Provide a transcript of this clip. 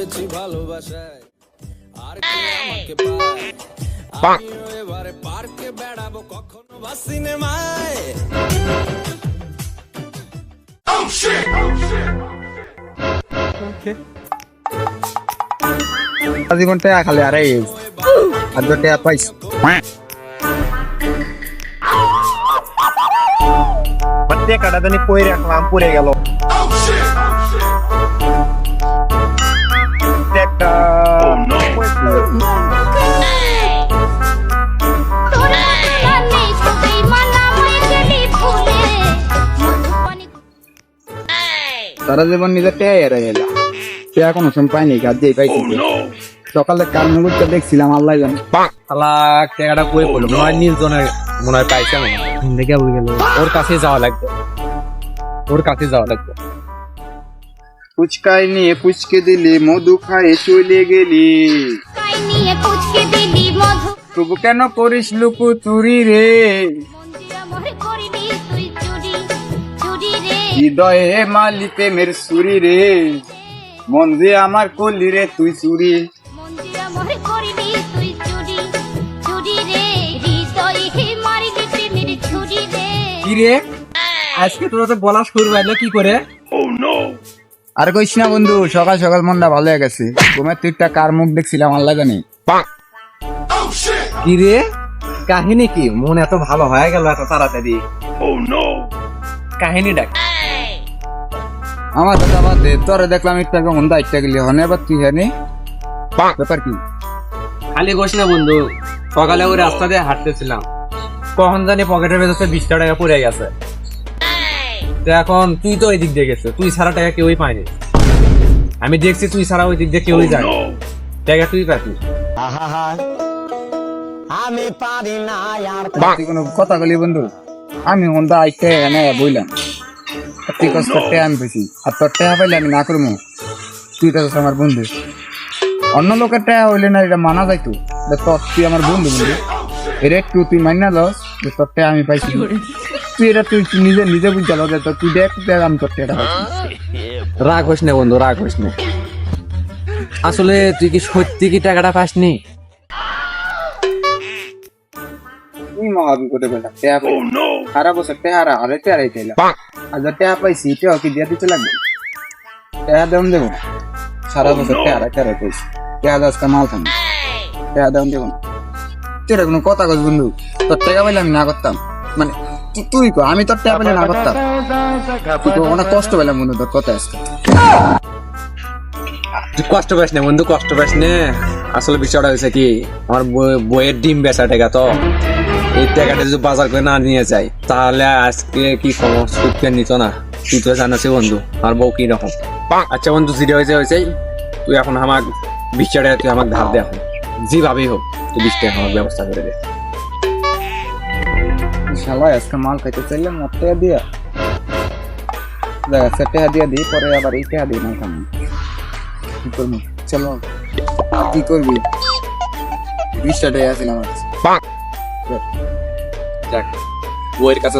মরেছি ভালোবাসায় আর কে আমাকে পায় আমিও এবারে পার্কে বেড়াবো কখনো বা সিনেমায় জীবনটা খালি আরে আর দুটো পাইস কাটা জানি পরে রাখলাম পরে গেল সারা জীবন নিজের টেয়া গেল টেয়া কোনো সময় পাইনি কাজ দিয়ে পাইছি সকালে কার মুহূর্তে দেখছিলাম আল্লাহ জানে টাকাটা কই পড়লো মনে হয় নির্জনের মনে হয় পাইছে দেখে বলে গেল ওর কাছে যাওয়া লাগবে ফুচকাই নিয়ে পুচকে দিলি মধু খায়ে চলে গেলি তবু কেন করিস লুকু চুরি রে হৃদয়ে মালি প্রেমের সুরি রে মন দিয়ে আমার কলি রে তুই চুরি কি রে আজকে তোরা তো বলা শুরু হলো কি করে আর কইস না বন্ধু সকাল সকাল মনটা ভালো হয়ে গেছে ঘুমের তুইটা কার মুখ দেখছিলাম আল্লাহ জানে কি রে কাহিনী কি মন এত ভালো হয়ে গেল এত তাড়াতাড়ি কাহিনী ডাক আমার দাদা বাদ দে তোরে দেখলাম একটু আগে মন দায়িত্ব গেলি হনে এবার তুই হ্যাঁ ব্যাপার কি খালি গোস না বন্ধু সকালে ওই রাস্তা দিয়ে হাঁটতেছিলাম কখন জানি পকেটের ভেতরে 20 টাকা পড়ে গেছে তো এখন তুই তো ওই দিক দিয়ে গেছে তুই ছাড়া টাকা কেউই পায়নি আমি দেখছি তুই ছাড়া ওই দিক দিয়ে কেউই যায় টাকা তুই পাবি আমি পারি না আর তুই কোনো কথা বলি বন্ধু আমি মন দায়িত্ব এনে বইলাম তুই কষ্ট আমি পেয়েছি আর তোর টাকা পাইলে আমি না করবো তুই তো আমার বন্ধু অন্য লোকের টাকা হইলে না এটা মানা যাইতো তোর তুই আমার বন্ধু বন্ধু এটা একটু তুই মান্য লস যে তোর টাকা আমি পাইছি তুই এটা তুই নিজে নিজে বুঝতে যে তুই দেখ আমি তোর টাকা পাইছি রাগ হোস না বন্ধু রাগ হোস না আসলে তুই কি সত্যি কি টাকাটা পাসনি তুই মহাবিপদে বললাম টাকা পাই সারা বছর টাকা আরে টাকাই চাইলাম আর যা টাকা পাইছি টাকা কি দিয়ে দিতে লাগবে টাকা দেন দেবো না সারা বছর টাকা পাইছি টাকা দশটা মাল থাকবে টাকা দেন দেবো না তুই কোনো কথা কস বন্ধু তোর টাকা পাইলে আমি না করতাম মানে তুই কো আমি তোর টাকা পাইলে না করতাম তুই তো অনেক কষ্ট পেলাম বন্ধু তোর কথা আজকে তুই কষ্ট পাস না বন্ধু কষ্ট পাস না আসলে বিষয়টা হয়েছে কি আমার বইয়ের ডিম বেচা টাকা তো এই টাকাটা যদি বাজার করে না নিয়ে যাই তাহলে আজকে কি সমস্যা নিত না তুই তো জানাস বন্ধু আর বউ কি রকম আচ্ছা বন্ধু যেটা হয়েছে তুই এখন আমার 20 টাকা তুই আমাকে ধার দে এখন যেভাবেই হোক তুই 20 টাকা আমার ব্যবস্থা করে দে শালা আজকে মাল খাইতে চাইলে মোট টাকা দিয়া দেখা টাকা দিয়া দিই পরে আবার এই টাকা দিই না খাম কি করবি চলো কি করবি 20 টাকা আছে আমার যাক বইয়ের কাছে